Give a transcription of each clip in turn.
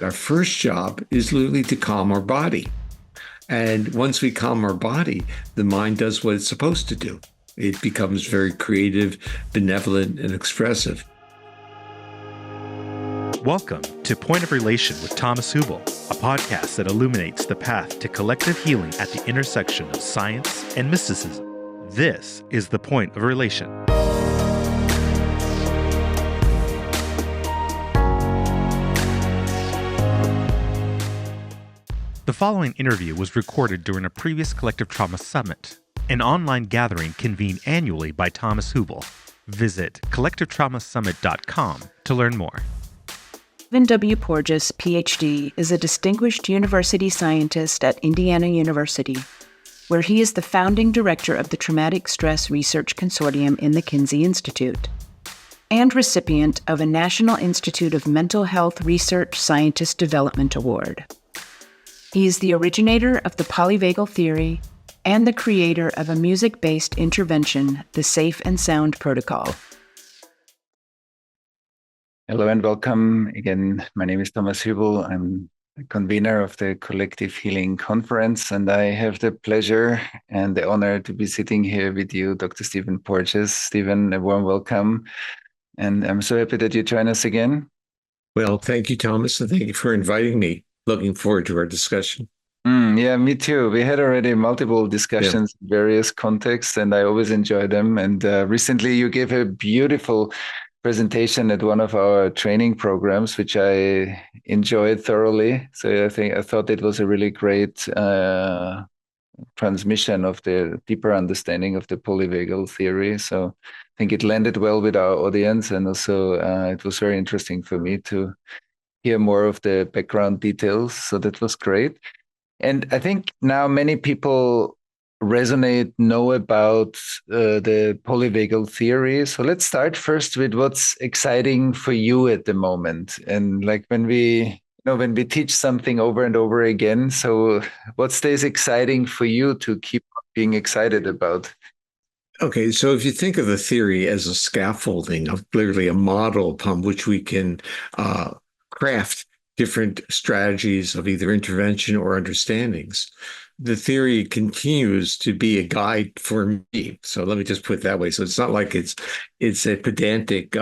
Our first job is literally to calm our body. And once we calm our body, the mind does what it's supposed to do. It becomes very creative, benevolent, and expressive. Welcome to Point of Relation with Thomas Hübl, a podcast that illuminates the path to collective healing at the intersection of science and mysticism. This is the Point of Relation. The following interview was recorded during a previous Collective Trauma Summit, an online gathering convened annually by Thomas Hübl. Visit collectivetraumasummit.com to learn more. Stephen W. Porges, Ph.D., is a distinguished university scientist at Indiana University, where he is the founding director of the Traumatic Stress Research Consortium in the Kinsey Institute, and recipient of a National Institute of Mental Health Research Scientist Development Award. He is the originator of the Polyvagal Theory and the creator of a music-based intervention, the Safe and Sound Protocol. Hello and welcome. Again, my name is Thomas Hübl. I'm the convener of the Collective Healing Conference, and I have the pleasure and the honor to be sitting here with you, Dr. Stephen Porges. Stephen, a warm welcome. And I'm so happy that you join us again. Well, thank you, Thomas, and thank you for inviting me. Looking forward to our discussion. Yeah, me too. We had already multiple discussions in various contexts, and I always enjoy them. And recently you gave a beautiful presentation at one of our training programs, which I enjoyed thoroughly. So I thought it was a really great transmission of the deeper understanding of the polyvagal theory. So I think it landed well with our audience, and also it was very interesting for me to hear more of the background details. So that was great. And I think now many people know about the polyvagal theory. So let's start first with what's exciting for you at the moment. And like when we teach something over and over again, so what stays exciting for you to keep being excited about? Okay, so if you think of the theory as a scaffolding, of literally a model upon which we can craft different strategies of either intervention or understandings, the theory continues to be a guide for me. So let me just put it that way. So it's not like it's a pedantic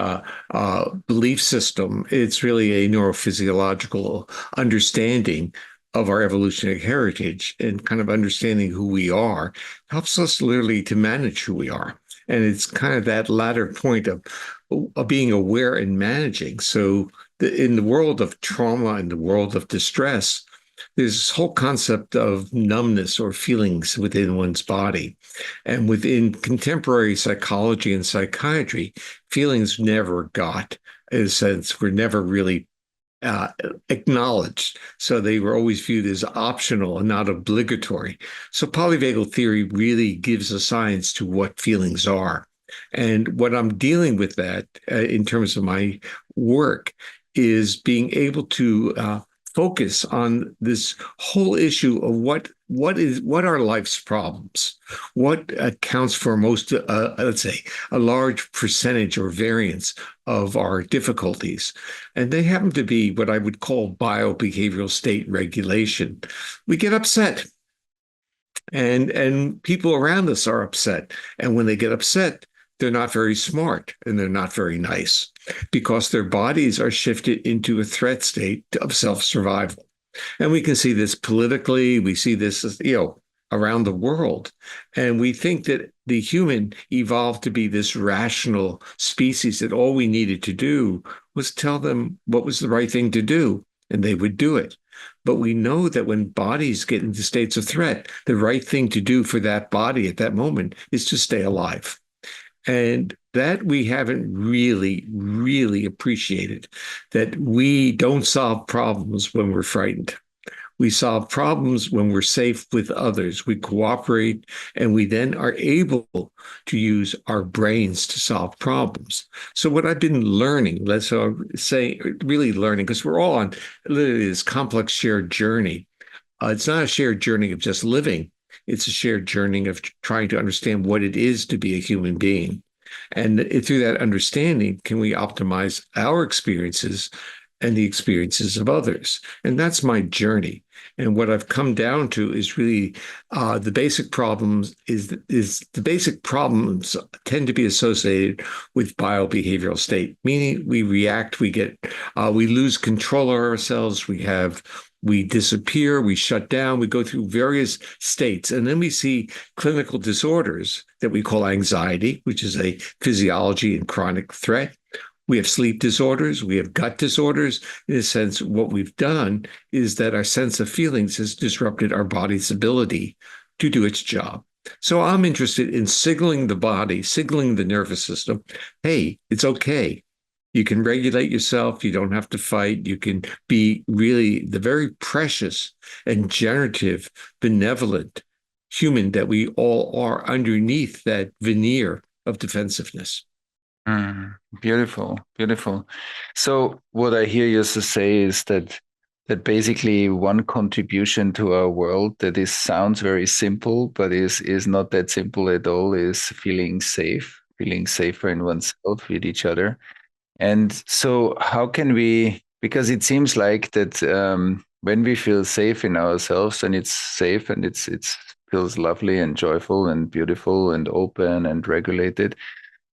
belief system. It's really a neurophysiological understanding of our evolutionary heritage, and kind of understanding who we are helps us literally to manage who we are. And it's kind of that latter point of being aware and managing. So in the world of trauma and the world of distress, there's this whole concept of numbness or feelings within one's body. And within contemporary psychology and psychiatry, feelings never got, in a sense, were never really acknowledged. So they were always viewed as optional and not obligatory. So polyvagal theory really gives a science to what feelings are. And what I'm dealing with that in terms of my work is being able to focus on this whole issue of what are life's problems, what accounts for most, let's say, a large percentage or variance of our difficulties. And they happen to be what I would call biobehavioral state regulation. We get upset, and people around us are upset. And when they get upset, they're not very smart and they're not very nice, because their bodies are shifted into a threat state of self-survival. And we can see this politically. We see this, around the world. And we think that the human evolved to be this rational species, that all we needed to do was tell them what was the right thing to do, and they would do it. But we know that when bodies get into states of threat, the right thing to do for that body at that moment is to stay alive. And that we haven't really appreciated, that we don't solve problems when we're frightened. We solve problems when we're safe with others. We cooperate, and we then are able to use our brains to solve problems. So what I've been learning, let's say really learning, because we're all on literally this complex shared journey. It's not a shared journey of just living. It's a shared journey of trying to understand what it is to be a human being. And through that understanding, can we optimize our experiences and the experiences of others. And that's my journey. And what I've come down to is really the basic problems the basic problems tend to be associated with biobehavioral state, meaning we react, we lose control of ourselves, we disappear, we shut down, we go through various states. And then we see clinical disorders that we call anxiety, which is a physiology and chronic threat. We have sleep disorders. We have gut disorders. In a sense, what we've done is that our sense of feelings has disrupted our body's ability to do its job. So I'm interested in signaling the body, signaling the nervous system, hey, it's okay. You can regulate yourself. You don't have to fight. You can be really the very precious and generative, benevolent human that we all are underneath that veneer of defensiveness. Beautiful, beautiful. So what I hear you to say is that basically one contribution to our world that sounds very simple, but is not that simple at all, is feeling safe, feeling safer in oneself with each other. And so how can we, because it seems like that when we feel safe in ourselves, and it's safe and it's feels lovely and joyful and beautiful and open and regulated.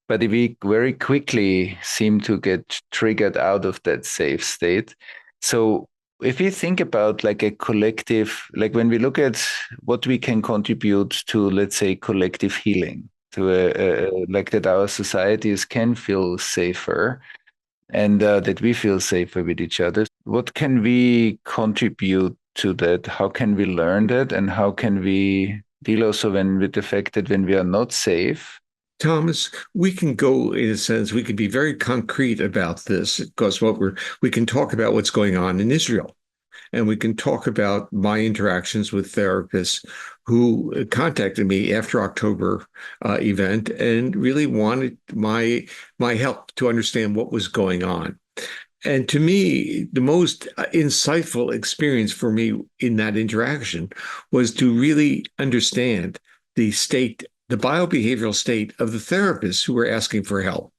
But we very quickly seem to get triggered out of that safe state. So if you think about like a collective, like when we look at what we can contribute to, let's say, collective healing, to like that our societies can feel safer and that we feel safer with each other. What can we contribute to that? How can we learn that? And how can we deal also with the fact that when we are not safe, Thomas, we can go, in a sense, we can be very concrete about this because we can talk about what's going on in Israel. And we can talk about my interactions with therapists who contacted me after October event and really wanted my help to understand what was going on. And to me, the most insightful experience for me in that interaction was to really understand the biobehavioral state of the therapists who were asking for help.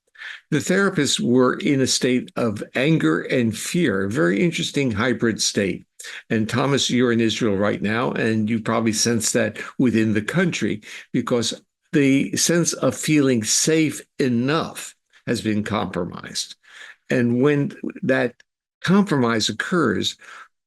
The therapists were in a state of anger and fear, a very interesting hybrid state. And Thomas, you're in Israel right now, and you probably sense that within the country because the sense of feeling safe enough has been compromised. And when that compromise occurs,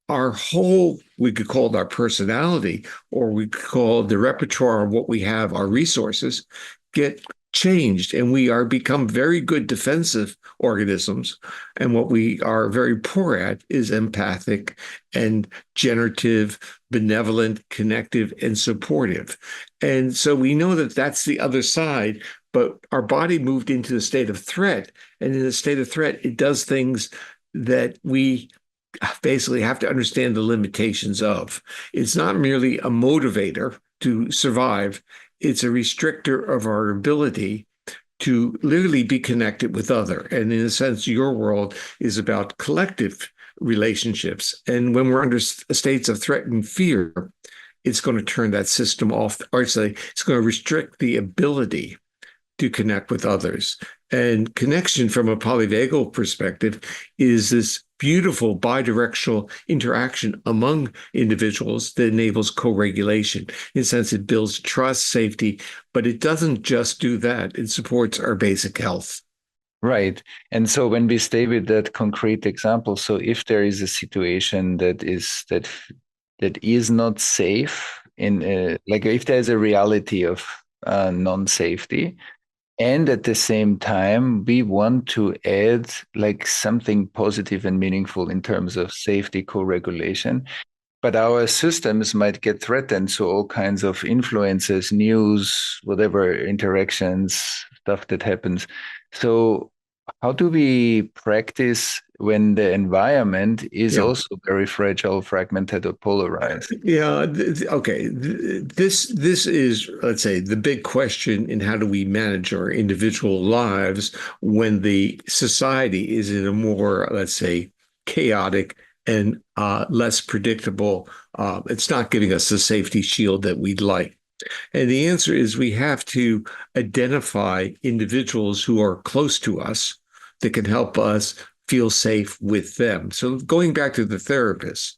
our whole, we could call it our personality, or we could call the repertoire of what we have, our resources, get changed, and we become very good defensive organisms. And what we are very poor at is empathic and generative, benevolent, connective, and supportive. And so we know that that's the other side, but our body moved into the state of threat. And in the state of threat, it does things that we basically have to understand the limitations of. It's not merely a motivator to survive. It's a restrictor of our ability to literally be connected with other. And in a sense, your world is about collective relationships. And when we're under states of threat and fear, it's going to turn that system off, or it's going to restrict the ability to connect with others. And connection from a polyvagal perspective is this beautiful bidirectional interaction among individuals that enables co-regulation. In a sense, it builds trust, safety, but it doesn't just do that. It supports our basic health. Right. And so when we stay with that concrete example, so if there is a situation that is not safe, like if there's a reality of non-safety, and at the same time, we want to add like something positive and meaningful in terms of safety co-regulation. But our systems might get threatened. So all kinds of influences, news, whatever, interactions, stuff that happens. So how do we practice when the environment is also very fragile, fragmented, or polarized? Yeah. Okay. This is, let's say, the big question in how do we manage our individual lives when the society is in a more, let's say, chaotic and less predictable. It's not giving us the safety shield that we'd like. And the answer is we have to identify individuals who are close to us that can help us feel safe with them. So going back to the therapist,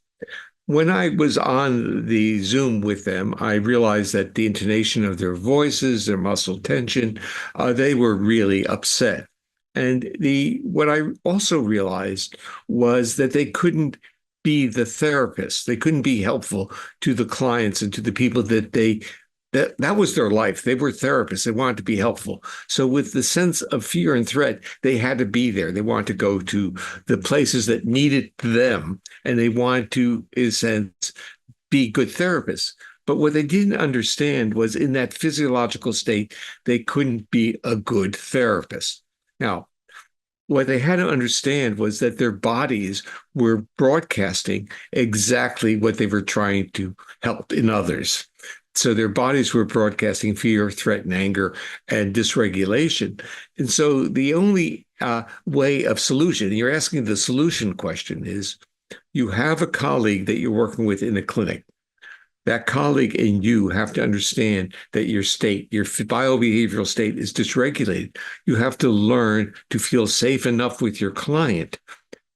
when I was on the Zoom with them, I realized that the intonation of their voices, their muscle tension, they were really upset. And what I also realized was that they couldn't be the therapist. They couldn't be helpful to the clients and to the people that was their life. They were therapists. They wanted to be helpful. So with the sense of fear and threat, they had to be there. They wanted to go to the places that needed them, and they wanted to, in a sense, be good therapists. But what they didn't understand was in that physiological state, they couldn't be a good therapist. Now, what they had to understand was that their bodies were broadcasting exactly what they were trying to help in others. So their bodies were broadcasting fear, threat, and anger, and dysregulation. And so the only way of solution, and you're asking the solution question, is you have a colleague that you're working with in a clinic. That colleague and you have to understand that your biobehavioral state is dysregulated. You have to learn to feel safe enough with your client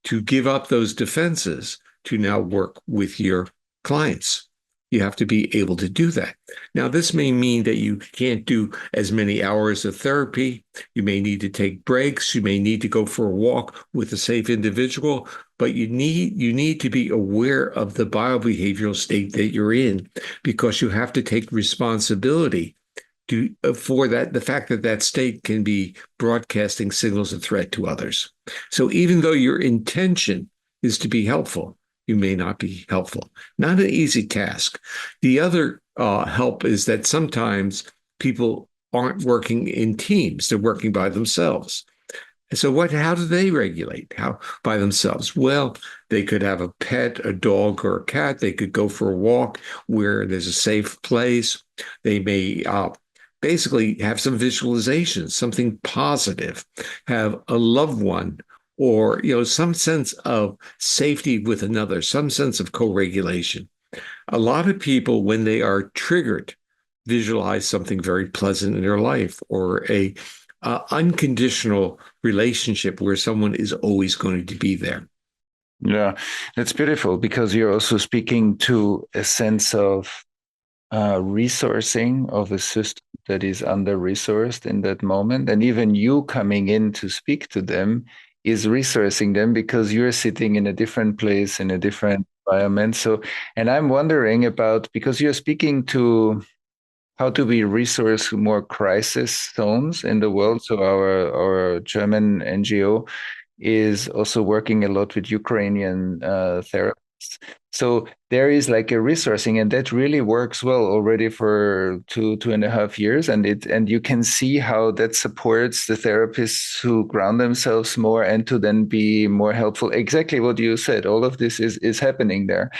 to give up those defenses to now work with your clients. You have to be able to do that. Now, this may mean that you can't do as many hours of therapy. You may need to take breaks. You may need to go for a walk with a safe individual, but you need to be aware of the biobehavioral state that you're in, because you have to take responsibility for that, the fact that that state can be broadcasting signals of threat to others. So even though your intention is to be helpful, you may not be helpful. Not an easy task. The other help is that sometimes people aren't working in teams. They're working by themselves. And so how do they regulate? How by themselves? Well, they could have a pet, a dog or a cat. They could go for a walk where there's a safe place. They may basically have some visualization, something positive, have a loved one, or some sense of safety with another, some sense of co-regulation. A lot of people, when they are triggered, visualize something very pleasant in their life, or a unconditional relationship where someone is always going to be there. Yeah, that's beautiful, because you're also speaking to a sense of resourcing of a system that is under-resourced in that moment. And even you coming in to speak to them is resourcing them, because you're sitting in a different place, in a different environment. So, and I'm wondering about, because you're speaking to how to be resource more crisis zones in the world. So our German NGO is also working a lot with Ukrainian therapists. So there is like a resourcing, and that really works well already for 2.5 years. And you can see how that supports the therapists who ground themselves more and to then be more helpful. Exactly what you said. All of this is happening there.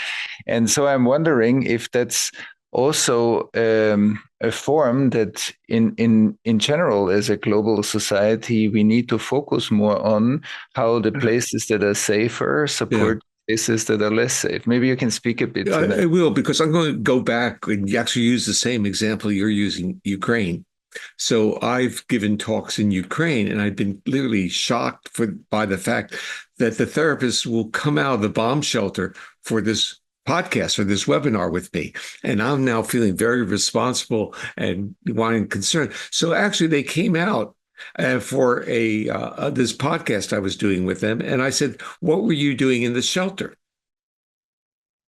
And so I'm wondering if that's also a form that in general, as a global society, we need to focus more on how the places that are safer support places that are less safe. Maybe you can speak a bit to that. I will, because I'm going to go back and actually use the same example you're using, Ukraine. So I've given talks in Ukraine, and I've been literally shocked by the fact that the therapists will come out of the bomb shelter for this podcast or this webinar with me. And I'm now feeling very responsible and wanting concern. So actually they came out for this podcast I was doing with them. And I said, what were you doing in the shelter?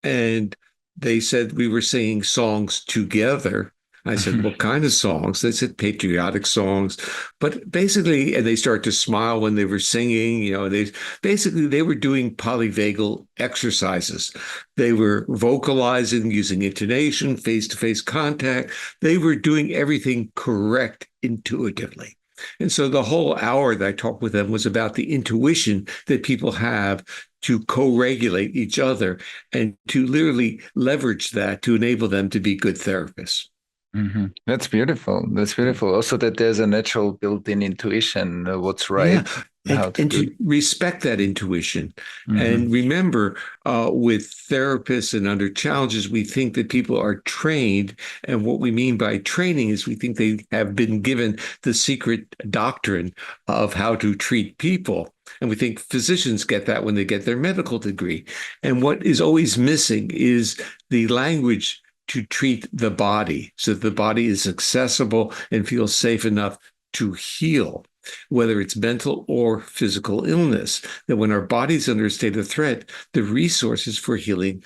And they said, we were singing songs together. I said, what kind of songs? They said patriotic songs, but basically, and they started to smile when they were singing, they were doing polyvagal exercises. They were vocalizing, using intonation, face-to-face contact. They were doing everything correct intuitively. And so the whole hour that I talked with them was about the intuition that people have to co-regulate each other and to literally leverage that to enable them to be good therapists. Mm-hmm. That's beautiful. That's beautiful. Also, that there's a natural built-in intuition, what's right. how to and do to respect that intuition. it. And remember, with therapists and under challenges, we think that people are trained. And what we mean by training is we think they have been given the secret doctrine of how to treat people. And we think physicians get that when they get their medical degree. And what is always missing is the language to treat the body so that the body is accessible and feels safe enough to heal, whether it's mental or physical illness, that when our body's under a state of threat, the resources for healing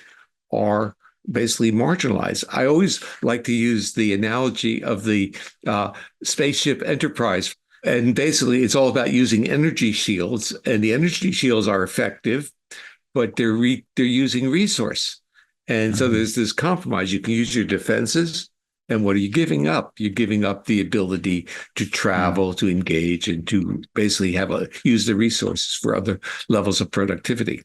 are basically marginalized. I always like to use the analogy of the spaceship Enterprise. And basically, it's all about using energy shields, and the energy shields are effective, but they're using resource. And so there's this compromise. You can use your defenses. And what are you giving up? You're giving up the ability to travel, to engage, and to basically use the resources for other levels of productivity.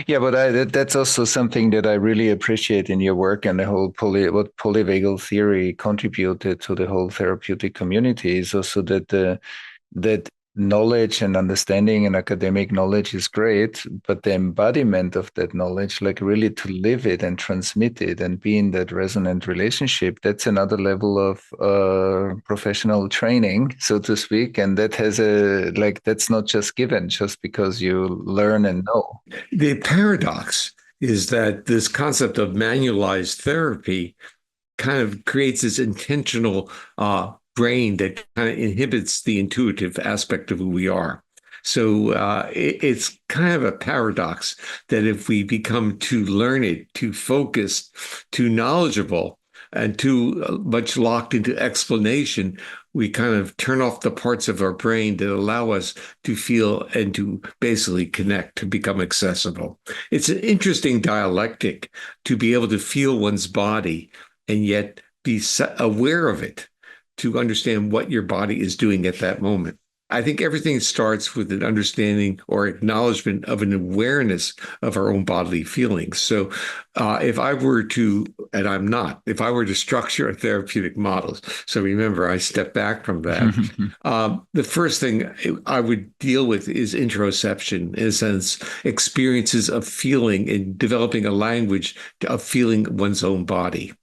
Yeah, but that's also something that I really appreciate in your work, and the whole what polyvagal theory contributed to the whole therapeutic community is also that knowledge and understanding and academic knowledge is great, but the embodiment of that knowledge, like really to live it and transmit it and be in that resonant relationship, that's another level of professional training, so to speak. And that has that's not just given just because you learn and know. The paradox is that this concept of manualized therapy kind of creates this intentional brain that kind of inhibits the intuitive aspect of who we are. So it's kind of a paradox that if we become too learned, too focused, too knowledgeable, and too much locked into explanation, we kind of turn off the parts of our brain that allow us to feel and to basically connect, to become accessible. It's an interesting dialectic to be able to feel one's body and yet be aware of it, to understand what your body is doing at that moment. I think everything starts with an understanding or acknowledgement of an awareness of our own bodily feelings. So if I were to, and I'm not, if I were to structure a therapeutic model, so remember, I step back from that, the first thing I would deal with is interoception, in a sense, experiences of feeling and developing a language of feeling one's own body.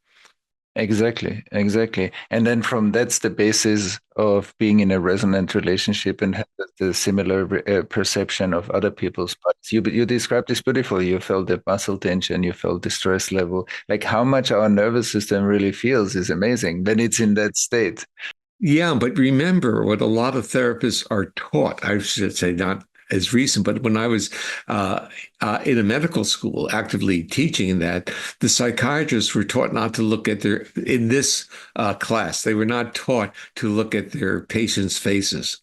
Exactly. And then that's the basis of being in a resonant relationship and have the similar perception of other people's bodies. You described this beautifully. You felt the muscle tension, you felt the stress level. Like how much our nervous system really feels is amazing when it's in that state. Yeah, but remember what a lot of therapists are taught, I should say, not as recent, but when I was in a medical school actively teaching that, the psychiatrists were taught not to look at in this class, they were not taught to look at their patients' faces.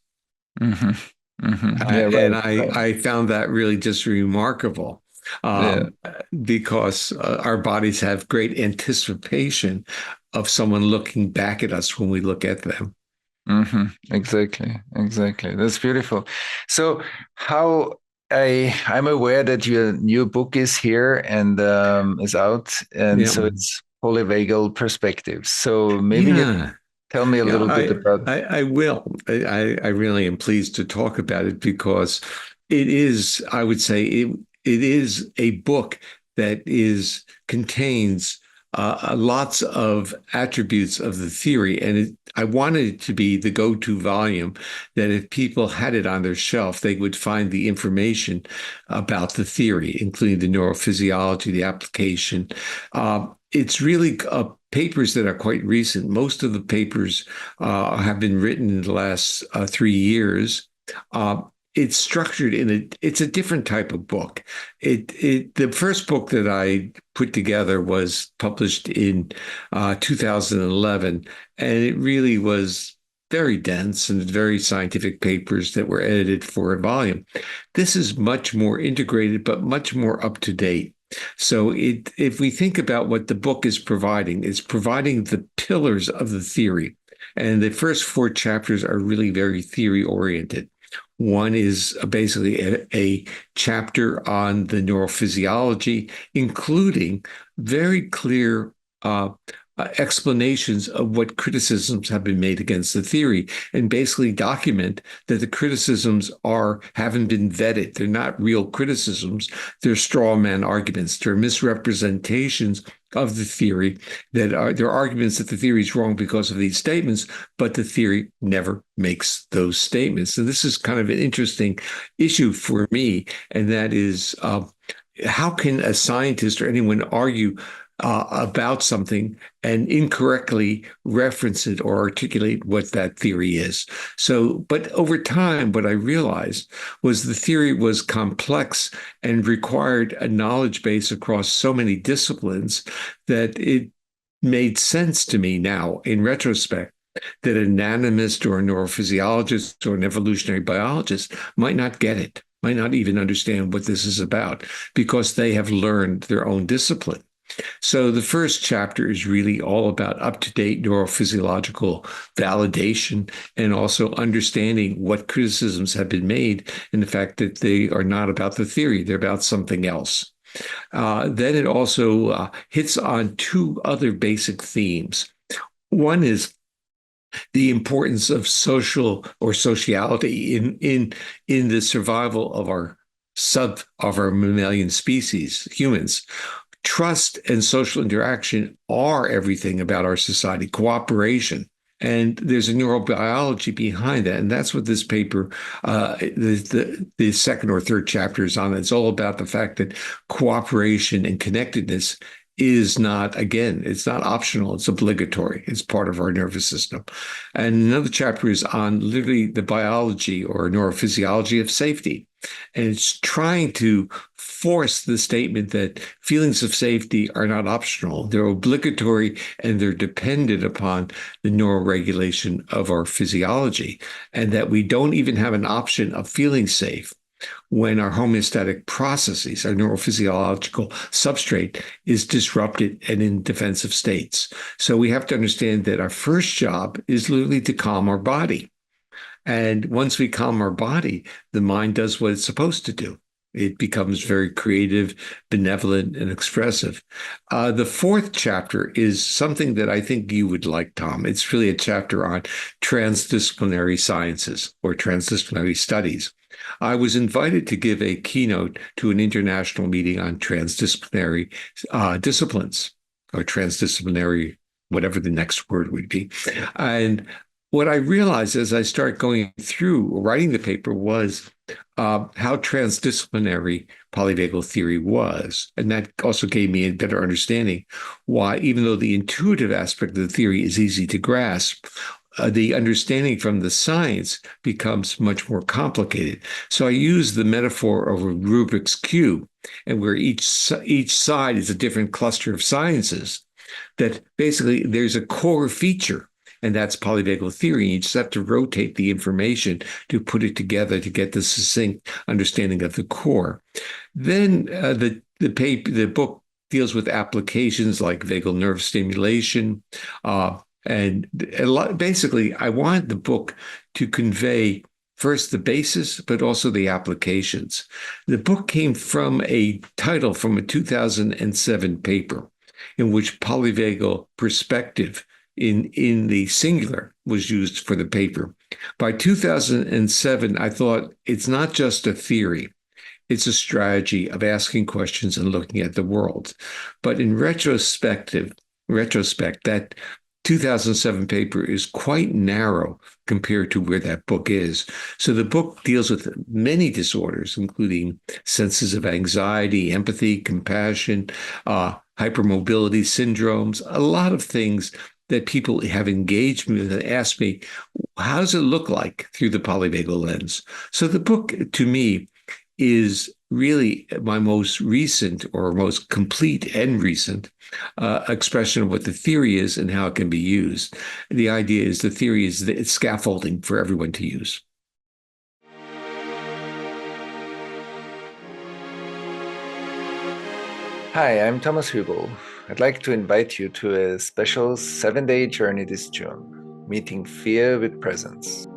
Mm-hmm. Mm-hmm. Yeah, And right. I found that really just remarkable Yeah. because our bodies have great anticipation of someone looking back at us when we look at them. Mm-hmm. Exactly. That's beautiful. So I'm aware that your new book is here and is out, and Yeah. so it's Polyvagal Perspectives. So maybe you Yeah. tell me a Yeah, little bit about. I will. I really am pleased to talk about it because it is, I would say, it is a book that contains lots of attributes of the theory, and I wanted it to be the go-to volume that if people had it on their shelf, they would find the information about the theory, including the neurophysiology, the application. It's really papers that are quite recent. Most of the papers have been written in the last 3 years. It's structured it's a different type of book. The first book that I put together was published in 2011, and it really was very dense and very scientific papers that were edited for a volume. This is much more integrated, but much more up to date. So if we think about what the book is providing, it's providing the pillars of the theory. And the first 4 chapters are really very theory oriented. One is basically a chapter on the neurophysiology, including very clear explanations of what criticisms have been made against the theory and basically document that the criticisms haven't been vetted. They're not real criticisms. They're straw man arguments. They're misrepresentations of the theory they're arguments that the theory is wrong because of these statements, but the theory never makes those statements. So this is kind of an interesting issue for me, and that is how can a scientist or anyone argue about something and incorrectly reference it or articulate what that theory is. So, but over time, what I realized was the theory was complex and required a knowledge base across so many disciplines that it made sense to me now in retrospect that an anatomist or a neurophysiologist or an evolutionary biologist might not get it, might not even understand what this is about because they have learned their own discipline. So the first chapter is really all about up-to-date neurophysiological validation and also understanding what criticisms have been made and the fact that they are not about the theory, they're about something else. Then it also hits on two other basic themes. One is the importance of social or sociality in the survival of our mammalian species, humans. Trust and social interaction are everything about our society, cooperation. And there's a neurobiology behind that. And that's what this paper, the second or third chapter is on. It's all about the fact that cooperation and connectedness is not, again, it's not optional, it's obligatory. It's part of our nervous system. And another chapter is on literally the biology or neurophysiology of safety. And it's trying to force the statement that feelings of safety are not optional. They're obligatory and they're dependent upon the neuroregulation of our physiology, and that we don't even have an option of feeling safe when our homeostatic processes, our neurophysiological substrate, is disrupted and in defensive states. So we have to understand that our first job is literally to calm our body. And once we calm our body, the mind does what it's supposed to do. It becomes very creative, benevolent, and expressive. The fourth chapter is something that I think you would like, Tom. It's really a chapter on transdisciplinary sciences or transdisciplinary studies. I was invited to give a keynote to an international meeting on transdisciplinary disciplines or transdisciplinary, whatever the next word would be. And what I realized as I started going through writing the paper was how transdisciplinary polyvagal theory was. And that also gave me a better understanding why, even though the intuitive aspect of the theory is easy to grasp, the understanding from the science becomes much more complicated. So I use the metaphor of a Rubik's Cube, and where each side is a different cluster of sciences, that basically there's a core feature, and that's polyvagal theory. You just have to rotate the information to put it together to get the succinct understanding of the core. Then the book deals with applications like vagal nerve stimulation, and basically, I wanted the book to convey first the basis, but also the applications. The book came from a title from a 2007 paper in which polyvagal perspective in the singular was used for the paper. By 2007, I thought it's not just a theory. It's a strategy of asking questions and looking at the world. But in retrospect, that 2007 paper is quite narrow compared to where that book is. So the book deals with many disorders, including senses of anxiety, empathy, compassion, hypermobility syndromes, a lot of things that people have engaged me with and asked me, how does it look like through the polyvagal lens? So the book, to me, is really my most recent or most complete and recent expression of what the theory is and how it can be used. The idea is the theory is the scaffolding for everyone to use. Hi, I'm Thomas Hübl. I'd like to invite you to a special 7-day journey this June, meeting fear with presence.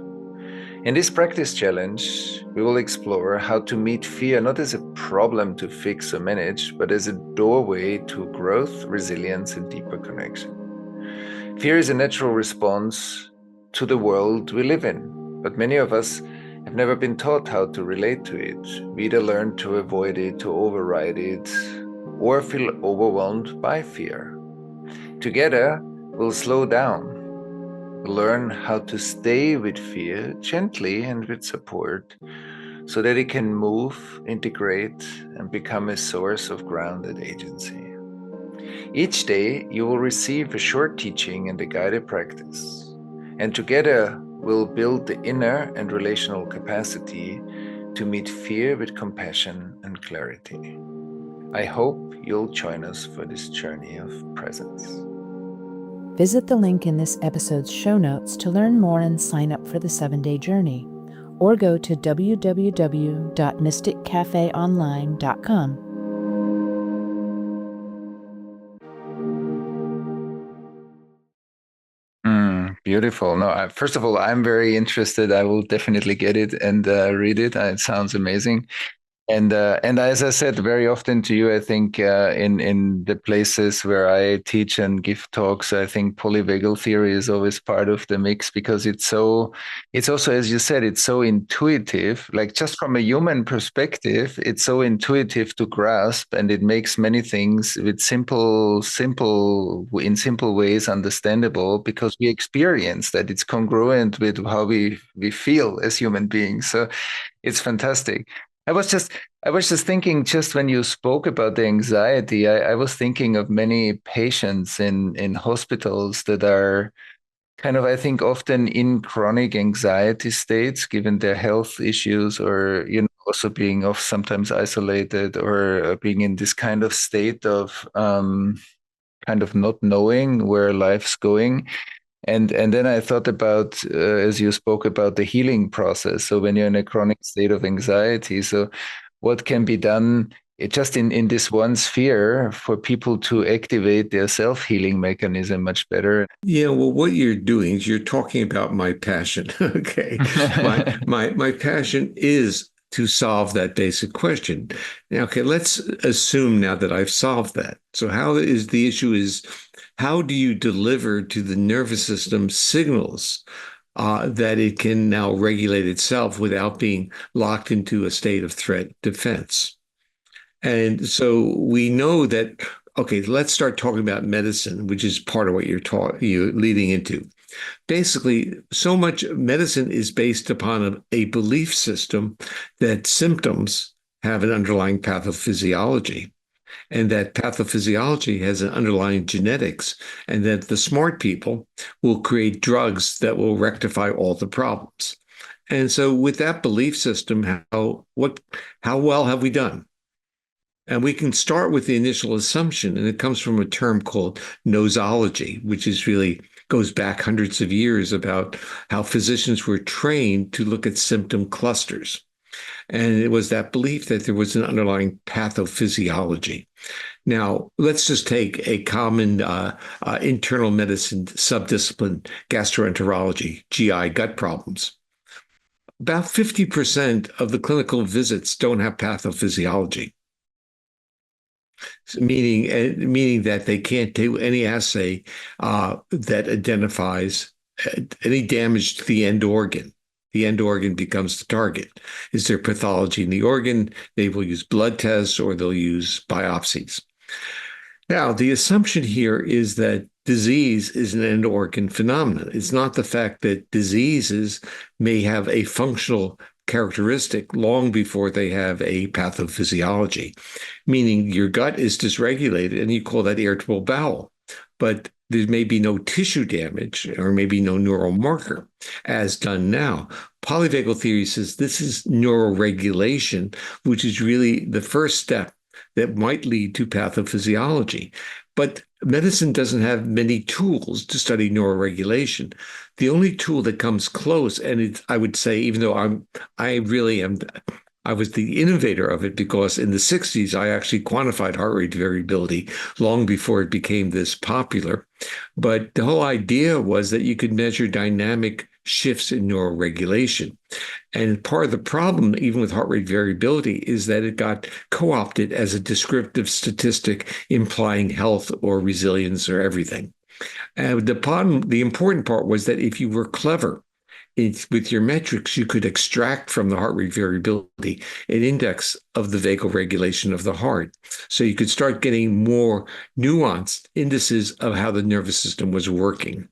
In this practice challenge, we will explore how to meet fear not as a problem to fix or manage, but as a doorway to growth, resilience, and deeper connection. Fear is a natural response to the world we live in, but many of us have never been taught how to relate to it. We either learn to avoid it, to override it, or feel overwhelmed by fear. Together, we'll slow down, learn how to stay with fear gently and with support so that it can move, integrate, and become a source of grounded agency. Each day, you will receive a short teaching and a guided practice, and together we'll build the inner and relational capacity to meet fear with compassion and clarity. I hope you'll join us for this journey of presence. Visit the link in this episode's show notes to learn more and sign up for the 7-day journey, or go to www.mysticcafeonline.com. Beautiful. No, first of all, I'm very interested. I will definitely get it and read it. It sounds amazing. And as I said very often to you, I think in the places where I teach and give talks, I think polyvagal theory is always part of the mix because it's also, as you said, it's so intuitive. Like just from a human perspective, it's so intuitive to grasp, and it makes many things with simple ways understandable because we experience that it's congruent with how we feel as human beings. So it's fantastic. I was just thinking, just when you spoke about the anxiety, I was thinking of many patients in hospitals that are kind of, I think, often in chronic anxiety states, given their health issues, or also being sometimes isolated, or being in this kind of state of kind of not knowing where life's going. And then I thought about, as you spoke about the healing process. So when you're in a chronic state of anxiety, so what can be done just in this one sphere for people to activate their self-healing mechanism much better? Yeah, well, what you're doing is you're talking about my passion. Okay. My passion is to solve that basic question. Now, okay, let's assume now that I've solved that. So the issue is how do you deliver to the nervous system signals that it can now regulate itself without being locked into a state of threat defense? And so we know that, okay, let's start talking about medicine, which is part of what you're leading into. Basically, so much medicine is based upon a belief system that symptoms have an underlying pathophysiology, and that pathophysiology has an underlying genetics, and that the smart people will create drugs that will rectify all the problems. And so with that belief system, how well have we done? And we can start with the initial assumption, and it comes from a term called nosology, which goes back hundreds of years, about how physicians were trained to look at symptom clusters. And it was that belief that there was an underlying pathophysiology. Now, let's just take a common internal medicine subdiscipline, gastroenterology, GI, gut problems. About 50% of the clinical visits don't have pathophysiology, meaning that they can't do any assay that identifies any damage to the end organ. The end organ becomes the target. Is there pathology in the organ? They will use blood tests or they'll use biopsies. Now, the assumption here is that disease is an end organ phenomenon. It's not the fact that diseases may have a functional characteristic long before they have a pathophysiology, meaning your gut is dysregulated and you call that irritable bowel. But there may be no tissue damage or maybe no neural marker as done now. Polyvagal theory says this is neuroregulation, which is really the first step that might lead to pathophysiology. But medicine doesn't have many tools to study neuroregulation. The only tool that comes close, and I would say, even though I was the innovator of it, because in the 60s, I actually quantified heart rate variability long before it became this popular. But the whole idea was that you could measure dynamic shifts in neuroregulation. And part of the problem, even with heart rate variability, is that it got co-opted as a descriptive statistic implying health or resilience or everything. And the important part was that if you were clever, with your metrics, you could extract from the heart rate variability an index of the vagal regulation of the heart. So you could start getting more nuanced indices of how the nervous system was working.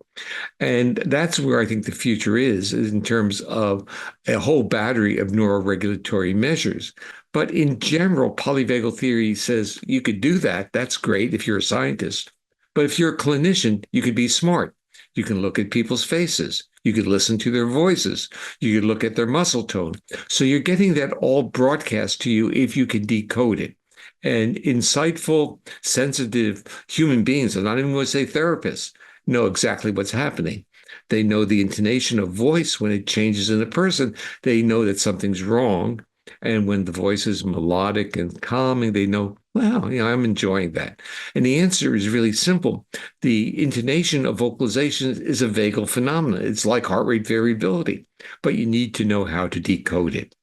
And that's where I think the future is in terms of a whole battery of neuroregulatory measures. But in general, polyvagal theory says you could do that. That's great if you're a scientist. But if you're a clinician, you could be smart. You can look at people's faces. You could listen to their voices. You could look at their muscle tone. So you're getting that all broadcast to you if you can decode it. And insightful, sensitive human beings, and I don't even want to say therapists, know exactly what's happening. They know the intonation of voice when it changes in a person. They know that something's wrong. And when the voice is melodic and calming, they know, well, I'm enjoying that. And the answer is really simple. The intonation of vocalization is a vagal phenomenon. It's like heart rate variability, but you need to know how to decode it.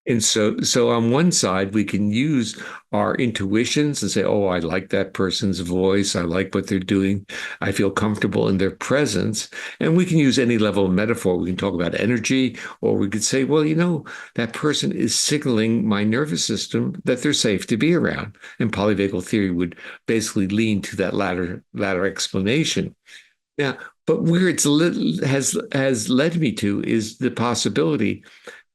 And so on one side, we can use our intuitions and say, oh, I like that person's voice. I like what they're doing. I feel comfortable in their presence. And we can use any level of metaphor. We can talk about energy, or we could say, well, that person is signaling my nervous system that they're safe to be around. And polyvagal theory would basically lean to that latter explanation. Now, but where has led me to is the possibility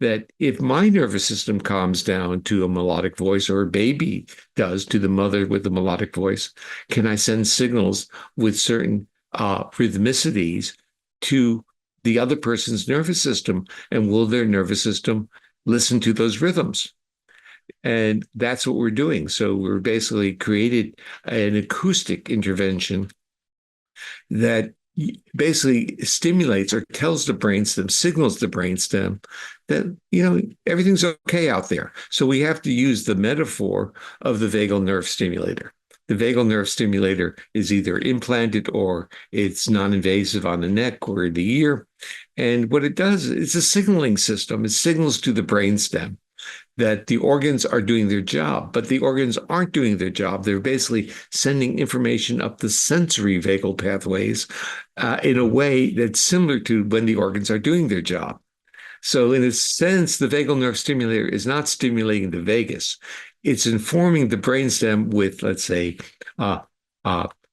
that if my nervous system calms down to a melodic voice, or a baby does to the mother with the melodic voice, can I send signals with certain rhythmicities to the other person's nervous system? And will their nervous system listen to those rhythms? And that's what we're doing. So we're basically created an acoustic intervention that basically stimulates or tells the brainstem, signals the brainstem that, everything's okay out there. So we have to use the metaphor of the vagal nerve stimulator. The vagal nerve stimulator is either implanted or it's non-invasive on the neck or the ear. And what it does, it's a signaling system. It signals to the brainstem that the organs are doing their job, but the organs aren't doing their job. They're basically sending information up the sensory vagal pathways in a way that's similar to when the organs are doing their job. So in a sense, the vagal nerve stimulator is not stimulating the vagus. It's informing the brainstem with, let's say,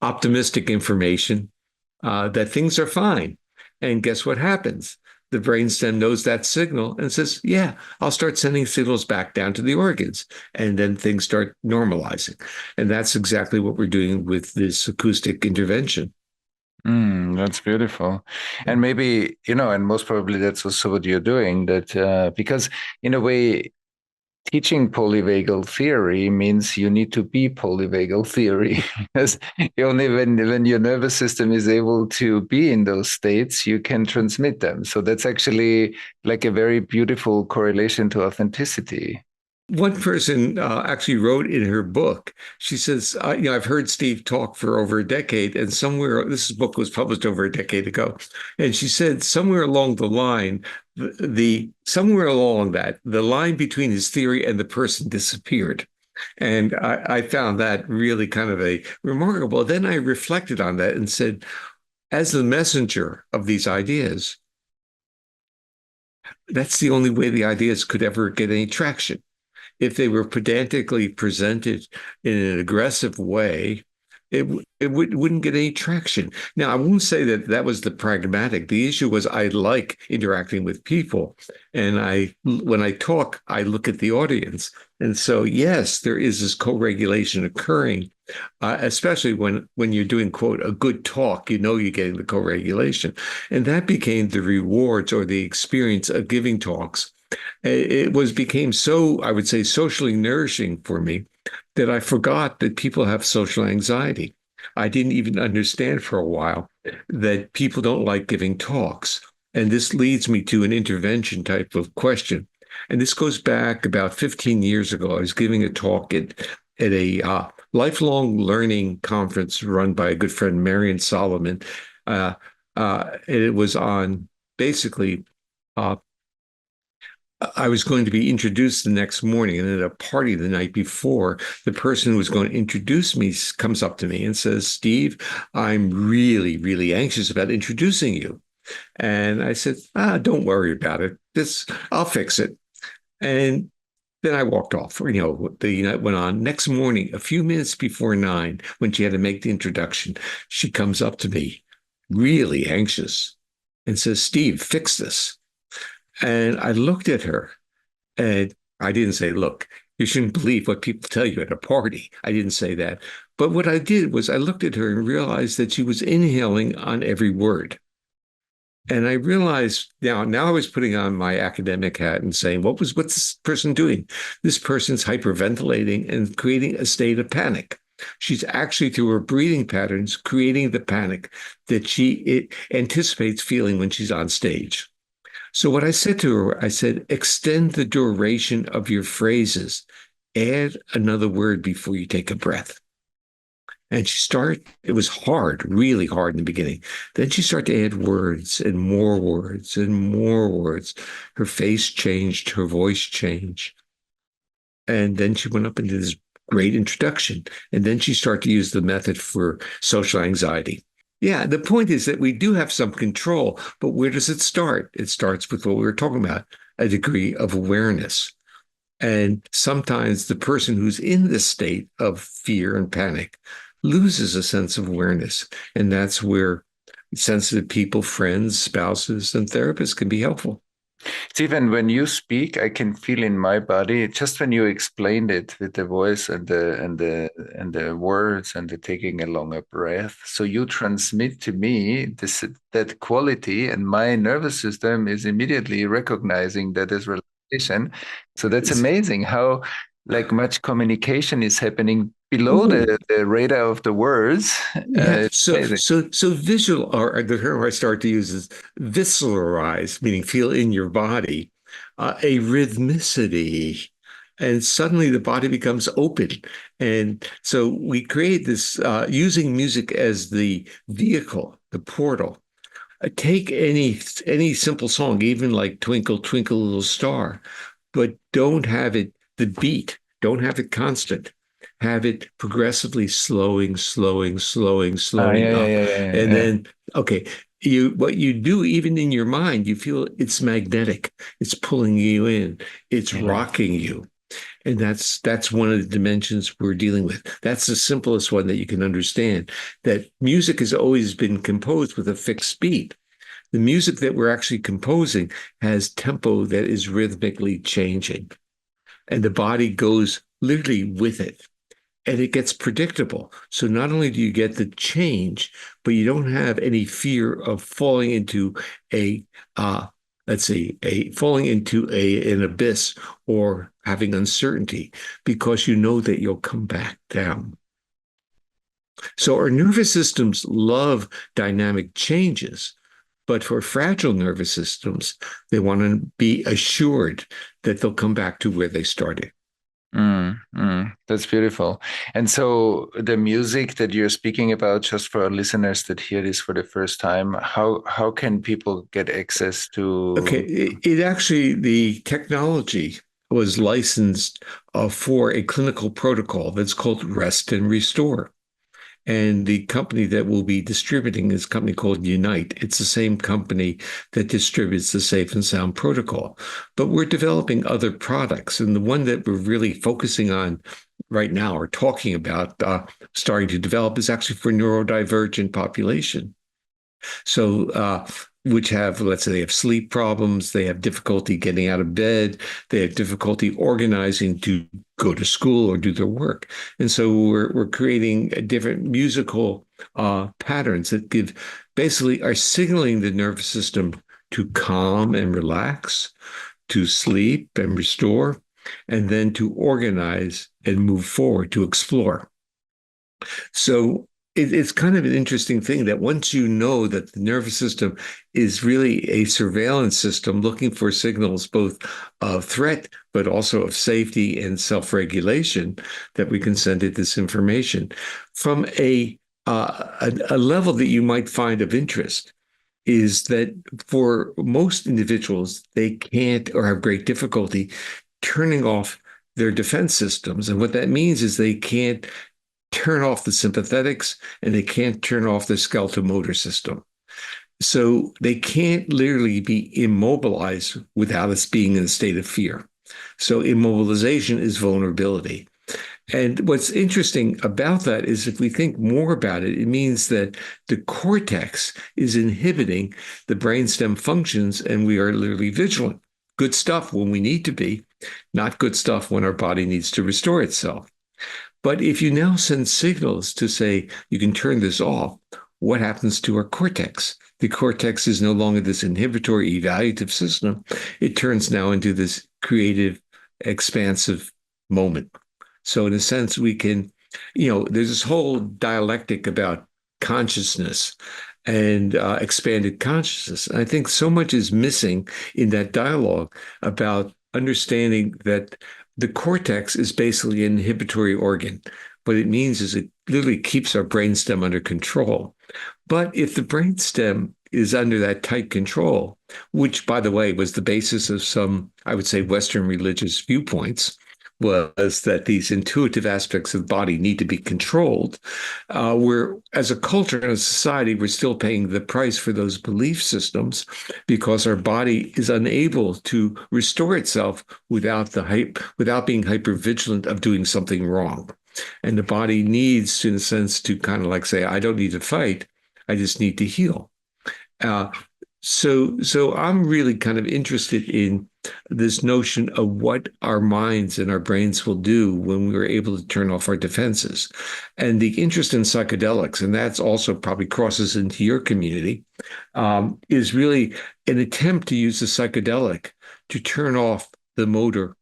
optimistic information that things are fine. And guess what happens? The brainstem knows that signal and says, yeah, I'll start sending signals back down to the organs. And then things start normalizing. And that's exactly what we're doing with this acoustic intervention. That's beautiful. And maybe, and most probably that's also what you're doing, that because in a way, teaching polyvagal theory means you need to be polyvagal theory, because only when your nervous system is able to be in those states, you can transmit them. So that's actually like a very beautiful correlation to authenticity. One person actually wrote in her book, she says, I've heard Steve talk for over a decade, and this book was published over a decade ago. And she said somewhere along the line, somewhere along that, the line between his theory and the person disappeared. And I found that really kind of a remarkable. Then I reflected on that and said, as the messenger of these ideas, that's the only way the ideas could ever get any traction. If they were pedantically presented in an aggressive way, it wouldn't get any traction. Now, I won't say that was the pragmatic. The issue was I like interacting with people. And when I talk, I look at the audience. And so, yes, there is this co-regulation occurring, especially when you're doing, quote, a good talk, you're getting the co-regulation. And that became the rewards or the experience of giving talks. It became so, I would say, socially nourishing for me that I forgot that people have social anxiety. I didn't even understand for a while that people don't like giving talks. And this leads me to an intervention type of question. And this goes back about 15 years ago. I was giving a talk at a lifelong learning conference run by a good friend, Marion Solomon. And it was on basically I was going to be introduced the next morning, and at a party the night before, the person who was going to introduce me comes up to me and says, "Steve, I'm really, really anxious about introducing you." And I said, don't worry about it. I'll fix it. And then I walked off. The night went on. Next morning, a few minutes before 9, when she had to make the introduction, she comes up to me, really anxious, and says, "Steve, fix this." And I looked at her, and I didn't say, "Look, you shouldn't believe what people tell you at a party." I didn't say that. But what I did was I looked at her and realized that she was inhaling on every word. And I realized now I was putting on my academic hat and saying, what's this person doing? This person's hyperventilating and creating a state of panic. She's actually, through her breathing patterns, creating the panic that she anticipates feeling when she's on stage. So what I said to her, I said, extend the duration of your phrases. Add another word before you take a breath. And it was hard, really hard in the beginning. Then she started to add words and more words and more words. Her face changed, her voice changed. And then she went up into this great introduction. And then she started to use the method for social anxiety. Yeah, the point is that we do have some control, but where does it start? It starts with what we were talking about, a degree of awareness. And sometimes the person who's in this state of fear and panic loses a sense of awareness. And that's where sensitive people, friends, spouses, and therapists can be helpful. Stephen, when you speak, I can feel in my body, just when you explained it with the voice and the words and the taking a longer breath. So you transmit to me that quality, and my nervous system is immediately recognizing that as relaxation. So that's amazing how much communication is happening below the radar of the words. Yeah. So visual, or the term I start to use is visceralize, meaning feel in your body, a rhythmicity, and suddenly the body becomes open. And so we create this using music as the vehicle, the portal. Take any simple song, even like "Twinkle Twinkle Little Star," but don't have it the beat. Don't have it constant. Have it progressively slowing up. And then, okay, what you do, even in your mind, you feel it's magnetic. It's pulling you in. It's rocking you. And that's one of the dimensions we're dealing with. That's the simplest one that you can understand, that music has always been composed with a fixed beat. The music that we're actually composing has tempo that is rhythmically changing. And the body goes literally with it. And it gets predictable. So not only do you get the change, but you don't have any fear of falling into falling into an abyss or having uncertainty, because you know that you'll come back down. So our nervous systems love dynamic changes. But for fragile nervous systems, they want to be assured that they'll come back to where they started. That's beautiful. And so the music that you're speaking about, just for our listeners that hear this for the first time, how can people get access to? Okay, the technology was licensed for a clinical protocol that's called Rest and Restore. And the company that will be distributing is a company called Unite. It's the same company that distributes the Safe and Sound protocol. But we're developing other products. And the one that we're really focusing on right now, or talking about starting to develop, is actually for neurodivergent population. So, which have, let's say, they have sleep problems, they have difficulty getting out of bed, they have difficulty organizing to go to school or do their work. And so we're creating different musical patterns that basically are signaling the nervous system to calm and relax, to sleep and restore, and then to organize and move forward, to explore. So it's kind of an interesting thing that once you know that the nervous system is really a surveillance system looking for signals both of threat, but also of safety and self-regulation, that we can send it this information from a level that you might find of interest. is that for most individuals, they can't or have great difficulty turning off their defense systems. And what that means is they can't turn off the sympathetics and they can't turn off the skeletal motor system. So they can't literally be immobilized without us being in a state of fear. So immobilization is vulnerability. And what's interesting about that is if we think more about it, it means that the cortex is inhibiting the brainstem functions and we are literally vigilant. Good stuff when we need to be, not good stuff when our body needs to restore itself. But if you now send signals to say you can turn this off, what happens to our cortex? The cortex is no longer this inhibitory evaluative system. It turns now into this creative, expansive moment. So in a sense, we can, there's this whole dialectic about consciousness and expanded consciousness. And I think so much is missing in that dialogue about understanding that the cortex is basically an inhibitory organ. What it means is it literally keeps our brainstem under control. But if the brainstem is under that tight control, which, by the way, was the basis of some, I would say, Western religious viewpoints, was that these intuitive aspects of the body need to be controlled. We're, as a culture and a society, we're still paying the price for those belief systems because our body is unable to restore itself without being hypervigilant of doing something wrong. And the body needs, in a sense, to kind of like say, I don't need to fight, I just need to heal. So I'm really kind of interested in this notion of what our minds and our brains will do when we're able to turn off our defenses. And the interest in psychedelics, and that's also probably crosses into your community, is really an attempt to use the psychedelic to turn off the motor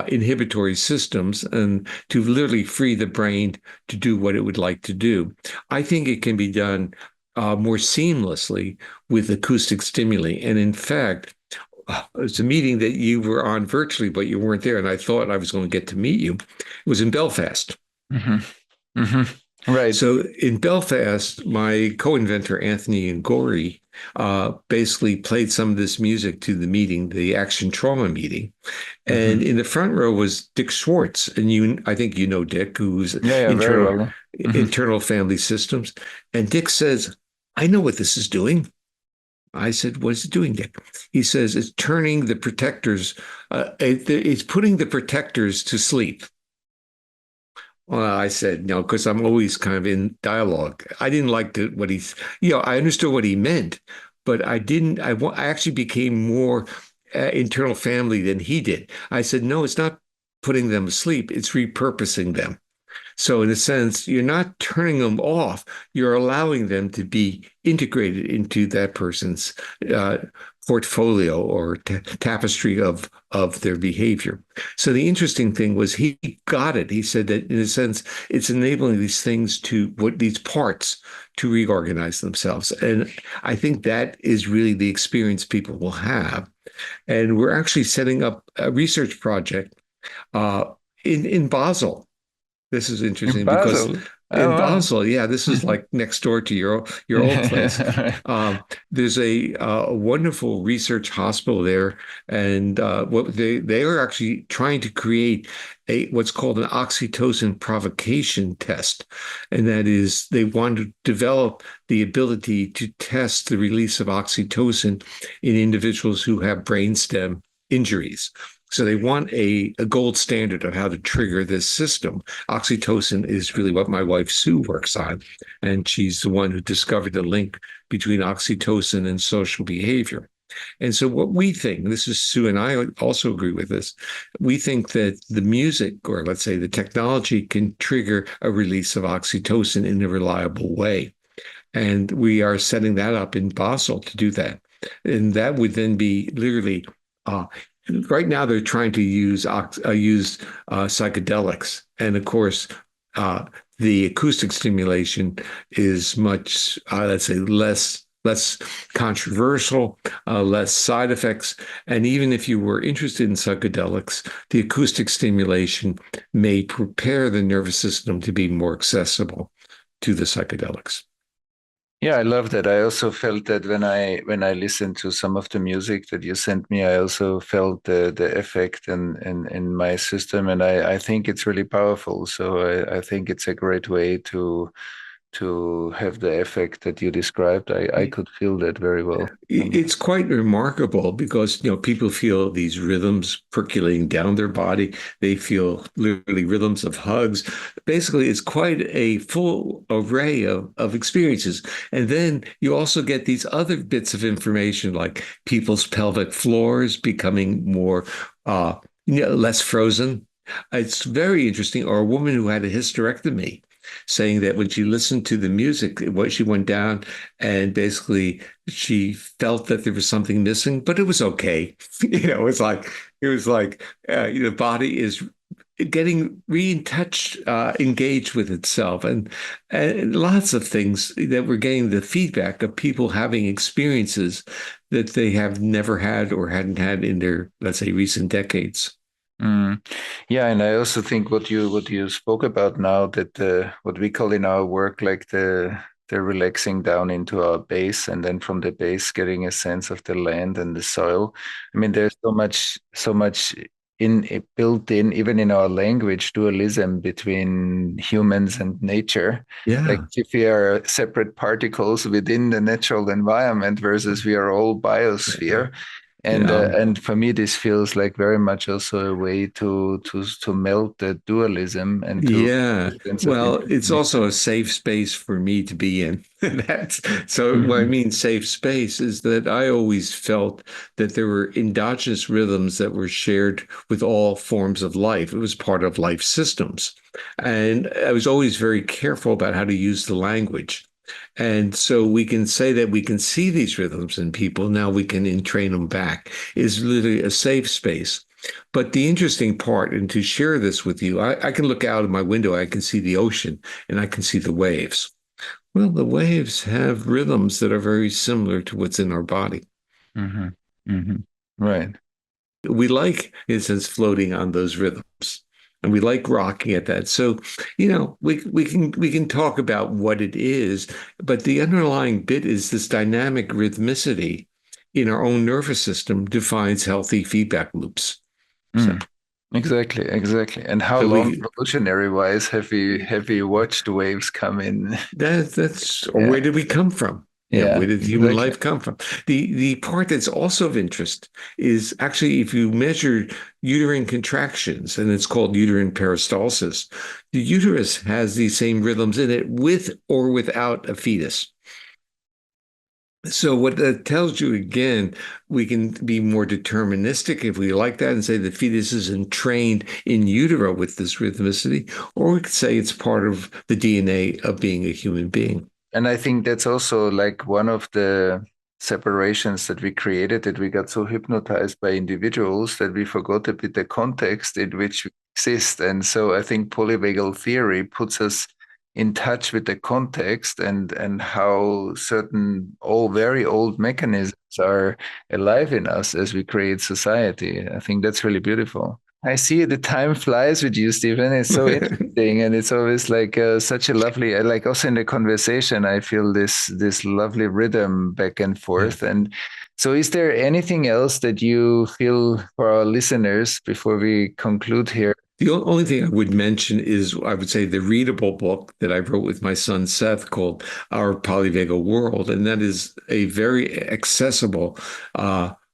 inhibitory systems and to literally free the brain to do what it would like to do. I think it can be done more seamlessly with acoustic stimuli. And in fact, it's a meeting that you were on virtually, but you weren't there. And I thought I was going to get to meet you. It was in Belfast. Mm-hmm. Mm-hmm. Right. So in Belfast, my co-inventor, Anthony Ngori, basically played some of this music to the meeting, the Action Trauma meeting. And in the front row was Dick Schwartz. And I think you know Dick, who's internal family systems. And Dick says, I know what this is doing. I said, what is it doing, Dick? He says, it's turning the protectors, it's putting the protectors to sleep. Well, I said, no, because I'm always kind of in dialogue. I didn't like what he's, I understood what he meant, but I didn't, I actually became more internal family than he did. I said, no, it's not putting them asleep, it's repurposing them. So in a sense, you're not turning them off, you're allowing them to be integrated into that person's portfolio or tapestry of their behavior. So the interesting thing was he got it. He said that in a sense, it's enabling these things these parts to reorganize themselves. And I think that is really the experience people will have. And we're actually setting up a research project in Basel. This is interesting because Basel, yeah, this is like next door to your old place. There's a wonderful research hospital there, and what they are actually trying to create what's called an oxytocin provocation test, and that is they want to develop the ability to test the release of oxytocin in individuals who have brainstem injuries. So they want a gold standard of how to trigger this system. Oxytocin is really what my wife Sue works on, and she's the one who discovered the link between oxytocin and social behavior. And so what we think, this is Sue and I also agree with this, we think that the music, or let's say the technology, can trigger a release of oxytocin in a reliable way. And we are setting that up in Basel to do that. And that would then be literally right now, they're trying to use psychedelics, and of course, the acoustic stimulation is much, let's say, less controversial, less side effects, and even if you were interested in psychedelics, the acoustic stimulation may prepare the nervous system to be more accessible to the psychedelics. Yeah, I love that. I also felt that when I listened to some of the music that you sent me, I also felt the effect in my system, and I think it's really powerful. So I think it's a great way to have the effect that you described. I could feel that very well. And It's quite remarkable because, people feel these rhythms percolating down their body. They feel literally rhythms of hugs. Basically, it's quite a full array of experiences. And then you also get these other bits of information like people's pelvic floors becoming more, uh, less frozen. It's very interesting. Or a woman who had a hysterectomy saying that when she listened to the music, what she went down and basically she felt that there was something missing, but it was okay. The body is getting re touch, engaged with itself, and lots of things that we're getting the feedback of people having experiences that they have never had or hadn't had in their, let's say, recent decades. Mm. Yeah, and I also think what you spoke about now, that what we call in our work, like the relaxing down into our base, and then from the base getting a sense of the land and the soil. I mean, there's so much in built in, even in our language, dualism between humans and nature. Like Yeah. if we are separate particles within the natural environment versus we are all biosphere. And Yeah. and for me, this feels like very much also a way to melt the dualism and to Yeah. sense of Well, it's also interconnection. a safe space for me to be in. That's so what I Mhm. mean safe space is that I always felt that there were endogenous rhythms that were shared with all forms of life. It was part of life systems. And I was always very careful about how to use the language. And so we can say that we can see these rhythms in people. Now we can entrain them back. Is literally a safe space. But the interesting part, and to share this with you, I can look out of my window, I can see the ocean and I can see the waves. Well, the waves have rhythms that are very similar to what's in our body. Hmm. Hmm. Right. We like, in a sense, floating on those rhythms. And we like rocking at that. So, we can talk about what it is, but the underlying bit is this dynamic rhythmicity in our own nervous system defines healthy feedback loops. So Mm. Exactly, exactly. And how so long we evolutionary wise have we watched waves come in? that's or Yeah, where did we come from? yeah, Where did human exactly. life come from? The part that's also of interest is actually if you measure uterine contractions, and it's called uterine peristalsis, the uterus has these same rhythms in it with or without a fetus. So what that tells you again, we can be more deterministic if we like that and say the fetus is entrained in utero with this rhythmicity, or we could say it's part of the DNA of being a human being. And I think that's also like one of the separations that we created, that we got so hypnotized by individuals that we forgot a bit the context in which we exist. And so I think polyvagal theory puts us in touch with the context and how certain all very old mechanisms are alive in us as we create society. I think that's really beautiful. I see the time flies with you, Stephen. It's so interesting, and it's always like such a lovely. Like also in the conversation, I feel this lovely rhythm back and Yeah. forth. And so, is there anything else that you feel for our listeners before we conclude here? The only thing I would mention is, I would say, the readable book that I wrote with my son Seth called Our Polyvagal World. And that is a very accessible,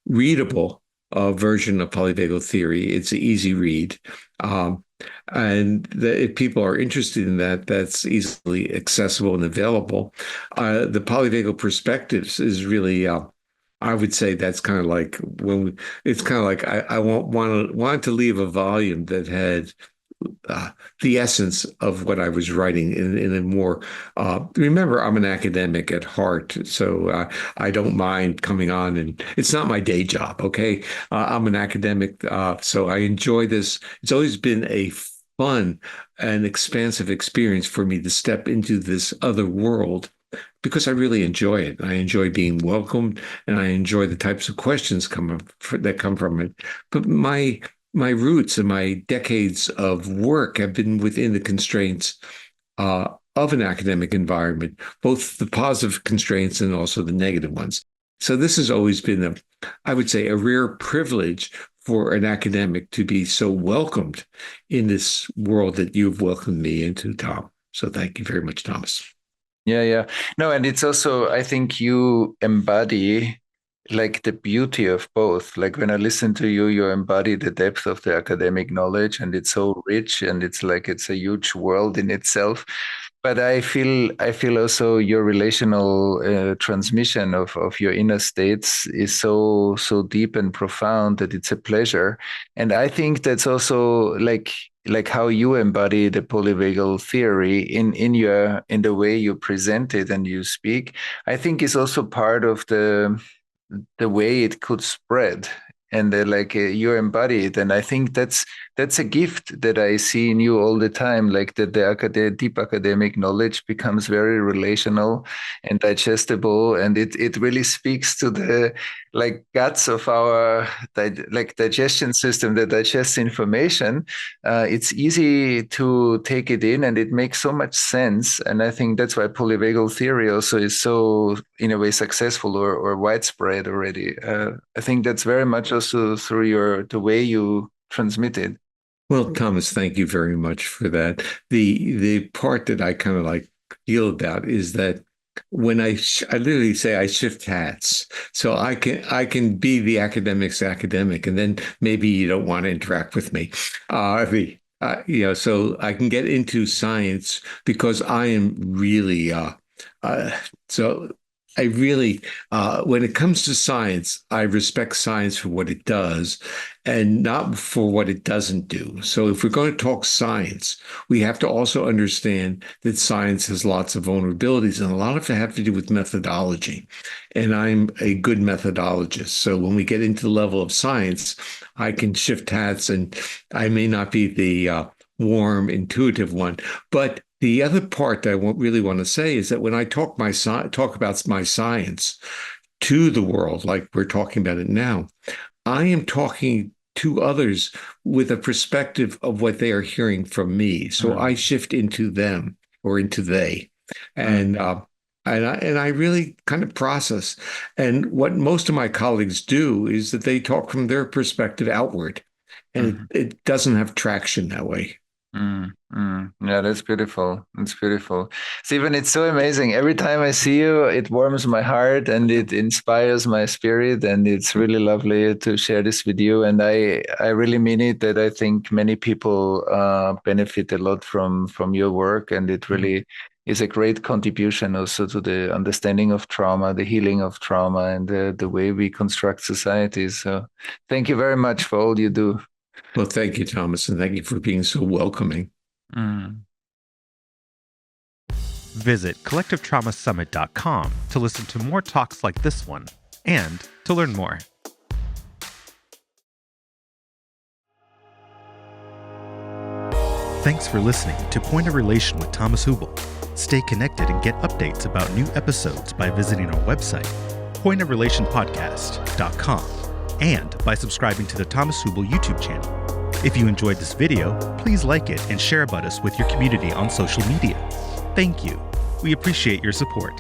readable version of polyvagal theory. It's an easy read. Um, if people are interested in that, that's easily accessible and available. The polyvagal perspectives is really I would say that's kind of like it's kind of like I wanted to leave a volume that had uh, the essence of what I was writing in a more. Remember, I'm an academic at heart, so I don't mind coming on, and it's not my day job. Okay, I'm an academic, so I enjoy this. It's always been a fun and expansive experience for me to step into this other world because I really enjoy it. I enjoy being welcomed, and I enjoy the types of questions that come from it. But my roots and my decades of work have been within the constraints of an academic environment, both the positive constraints and also the negative ones. So this has always been, I would say, a rare privilege for an academic to be so welcomed in this world that you've welcomed me into, Tom. So thank you very much, Thomas. Yeah. No, and it's also, I think you embody like the beauty of both. Like when I listen to you, you embody the depth of the academic knowledge, and it's so rich, and it's like it's a huge world in itself. But I feel also your relational transmission of your inner states is so deep and profound that it's a pleasure. And I think that's also like how you embody the polyvagal theory in the way you present it and you speak. I think is also part of the way it could spread, and you embody it. And I think that's a gift that I see in you all the time, like that the deep academic knowledge becomes very relational and digestible, and it really speaks to the like guts of our digestion system that digests information. It's easy to take it in, and it makes so much sense. And I think that's why polyvagal theory also is so, in a way, successful or widespread already. I think that's very much also through the way you transmit it. Well, Thomas, thank you very much for that. The part that I kind of like feel about is that when I literally say I shift hats, so I can be the academic's academic, and then maybe you don't want to interact with me. So I can get into science because I am really so. I really, when it comes to science, I respect science for what it does and not for what it doesn't do. So if we're going to talk science, we have to also understand that science has lots of vulnerabilities, and a lot of it have to do with methodology. And I'm a good methodologist. So when we get into the level of science, I can shift hats, and I may not be the warm, intuitive one, but the other part that I really want to say is that when I talk about my science to the world, like we're talking about it now, I am talking to others with a perspective of what they are hearing from me. So I shift into them or into they, and I really kind of process. And what most of my colleagues do is that they talk from their perspective outward, and it doesn't have traction that way. Yeah, that's beautiful. That's beautiful. Stephen, it's so amazing. Every time I see you, it warms my heart and it inspires my spirit. And it's really lovely to share this with you. And I really mean it, that I think many people benefit a lot from your work. And it really is a great contribution also to the understanding of trauma, the healing of trauma, and the way we construct societies. So thank you very much for all you do. Well, thank you, Thomas, and thank you for being so welcoming. Visit collectivetraumasummit.com to listen to more talks like this one and to learn more. Thanks for listening to Point of Relation with Thomas Hübl. Stay connected and get updates about new episodes by visiting our website, pointofrelationpodcast.com, and by subscribing to the Thomas Hübl YouTube channel. If you enjoyed this video, please like it and share about us with your community on social media. Thank you. We appreciate your support.